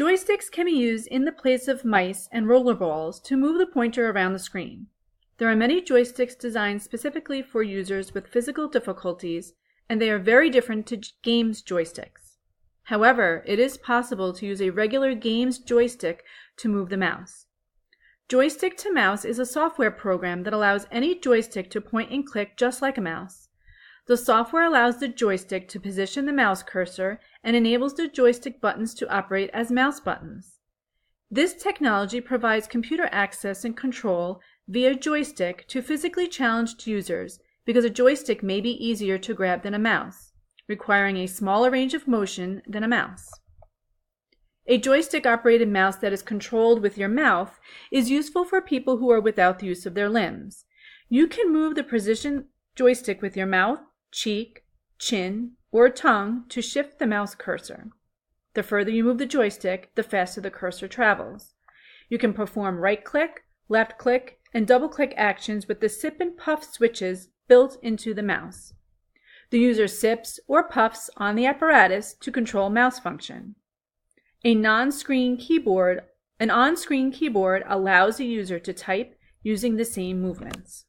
Joysticks can be used in the place of mice and rollerballs to move the pointer around the screen. There are many joysticks designed specifically for users with physical difficulties, and they are very different to games joysticks. However, it is possible to use a regular games joystick to move the mouse. Joystick to Mouse is a software program that allows any joystick to point and click just like a mouse. The software allows the joystick to position the mouse cursor and enables the joystick buttons to operate as mouse buttons. This technology provides computer access and control via joystick to physically challenged users because a joystick may be easier to grab than a mouse, requiring a smaller range of motion than a mouse. A joystick-operated mouse that is controlled with your mouth is useful for people who are without the use of their limbs. You can move the precision joystick with your mouth, cheek, chin, or tongue to shift the mouse cursor. The further you move the joystick, the faster the cursor travels. You can perform right-click, left-click, and double-click actions with the sip and puff switches built into the mouse. The user sips or puffs on the apparatus to control mouse function. An on-screen keyboard allows the user to type using the same movements.